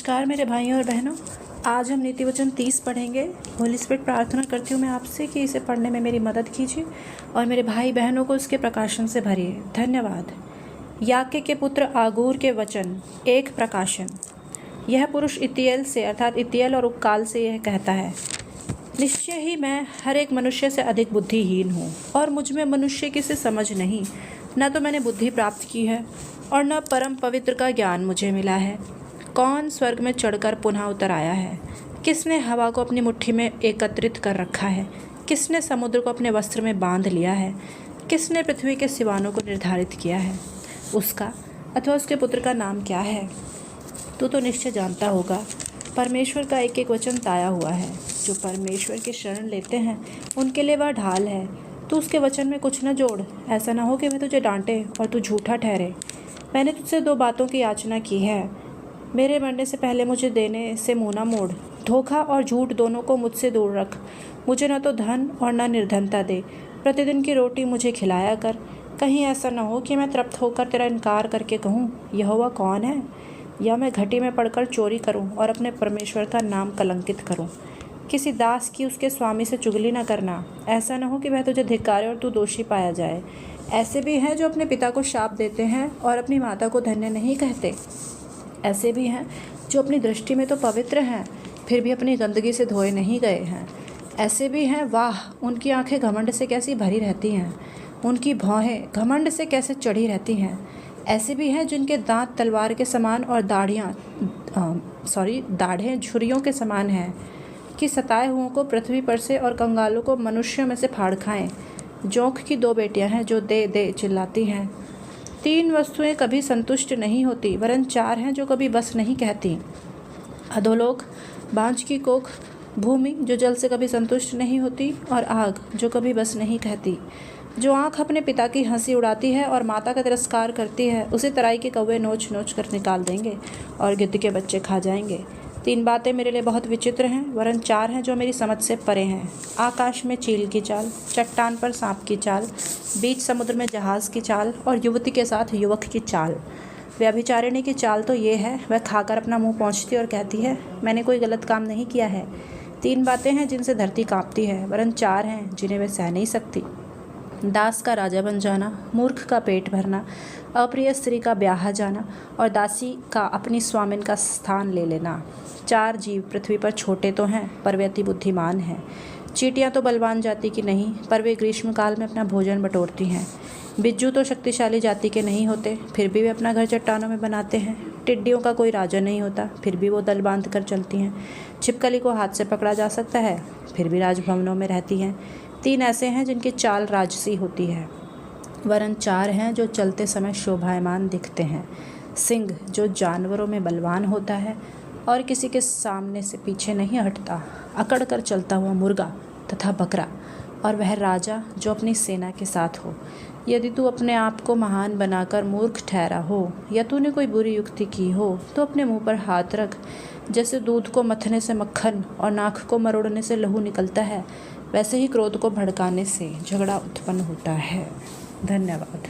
नमस्कार मेरे भाइयों और बहनों। आज हम नीति वचन 30 पढ़ेंगे। होली स्पिरिट प्रार्थना करती हूँ मैं आपसे कि इसे पढ़ने में मेरी मदद कीजिए और मेरे भाई बहनों को इसके प्रकाशन से भरिए। धन्यवाद। याके के पुत्र आगूर के वचन एक प्रकाशन। यह पुरुष इतियल से अर्थात इतियल और उपकाल से यह कहता है, निश्चय ही मैं हर एक मनुष्य से अधिक बुद्धिहीन हूँ और मुझ में मनुष्य की से समझ नहीं, न तो मैंने बुद्धि प्राप्त की है और न परम पवित्र का ज्ञान मुझे मिला है। कौन स्वर्ग में चढ़कर पुनः उतर आया है? किसने हवा को अपनी मुट्ठी में एकत्रित कर रखा है? किसने समुद्र को अपने वस्त्र में बांध लिया है? किसने पृथ्वी के सिवानों को निर्धारित किया है? उसका अथवा उसके पुत्र का नाम क्या है? तू तो निश्चय जानता होगा। परमेश्वर का एक एक वचन ताया हुआ है। जो परमेश्वर की शरण लेते हैं उनके लिए वह ढाल है। तू उसके वचन में कुछ न जोड़, ऐसा न हो कि वह तुझे डांटे और तू झूठा ठहरे। मैंने तुझसे 2 बातों की याचना की है। मेरे मरने से पहले मुझे देने से मुँह न मोड़। धोखा और झूठ दोनों को मुझसे दूर रख। मुझे न तो धन और न निर्धनता दे। प्रतिदिन की रोटी मुझे खिलाया कर। कहीं ऐसा न हो कि मैं तृप्त होकर तेरा इनकार करके कहूँ, यहोवा कौन है? या मैं घटी में पड़कर चोरी करूँ और अपने परमेश्वर का नाम कलंकित करूँ। किसी दास की उसके स्वामी से चुगली न करना। ऐसा न हो कि वह तुझे धिक्कारे और तू दोषी पाया जाए। ऐसे भी हैं जो अपने पिता को शाप देते हैं और अपनी माता को धन्य नहीं कहते। ऐसे भी हैं जो अपनी दृष्टि में तो पवित्र हैं, फिर भी अपनी गंदगी से धोए नहीं गए हैं। ऐसे भी हैं, वाह, उनकी आंखें घमंड से कैसी भरी रहती हैं, उनकी भौहें घमंड से कैसे चढ़ी रहती हैं। ऐसे भी हैं जिनके दांत तलवार के समान और दाढ़ें छुरियों के समान हैं, कि सताए हुओं को पृथ्वी पर से और कंगालों को मनुष्यों में से फाड़ खाएं। जोंक की 2 बेटियां हैं जो दे दे चिल्लाती हैं। 3 वस्तुएं कभी संतुष्ट नहीं होती, वरन 4 हैं जो कभी बस नहीं कहती। अधोलोक, बांझ की कोख, भूमि जो जल से कभी संतुष्ट नहीं होती, और आग जो कभी बस नहीं कहती। जो आँख अपने पिता की हंसी उड़ाती है और माता का तिरस्कार करती है, उसे तराई के कौवे नोच नोच कर निकाल देंगे और गिद्ध के बच्चे खा जाएंगे। 3 बातें मेरे लिए बहुत विचित्र हैं, वरन 4 हैं जो मेरी समझ से परे हैं। आकाश में चील की चाल, चट्टान पर सांप की चाल, बीच समुद्र में जहाज़ की चाल और युवती के साथ युवक की चाल। व्यभिचारिणी की चाल तो ये है, वह खाकर अपना मुंह पोंछती और कहती है, मैंने कोई गलत काम नहीं किया है। 3 बातें हैं जिनसे धरती काँपती है, वरन 4 हैं जिन्हें वह सह नहीं सकती। दास का राजा बन जाना, मूर्ख का पेट भरना, अप्रिय स्त्री का ब्याह जाना और दासी का अपनी स्वामिन का स्थान ले लेना। 4 जीव पृथ्वी पर छोटे तो हैं, पर वे अति बुद्धिमान हैं। चींटियाँ तो बलवान जाति की नहीं, पर वे ग्रीष्मकाल में अपना भोजन बटोरती हैं। बिज्जू तो शक्तिशाली जाति के नहीं होते, फिर भी वे अपना घर चट्टानों में बनाते हैं। टिड्डियों का कोई राजा नहीं होता, फिर भी वो दल बांध कर चलती हैं। छिपकली को हाथ से पकड़ा जा सकता है, फिर भी राजभवनों में रहती हैं। 3 ऐसे हैं जिनकी चाल राजसी होती है, वरन 4 हैं जो चलते समय शोभायमान दिखते हैं। सिंह जो जानवरों में बलवान होता है और किसी के सामने से पीछे नहीं हटता। अकड़ कर चलता हुआ मुर्गा तथा बकरा, और वह राजा जो अपनी सेना के साथ हो। यदि तू अपने आप को महान बनाकर मूर्ख ठहरा हो या तूने कोई बुरी युक्ति की हो, तो अपने मुंह पर हाथ रख। जैसे दूध को मथने से मक्खन और नाक को मरोड़ने से लहू निकलता है, वैसे ही क्रोध को भड़काने से झगड़ा उत्पन्न होता है। धन्यवाद।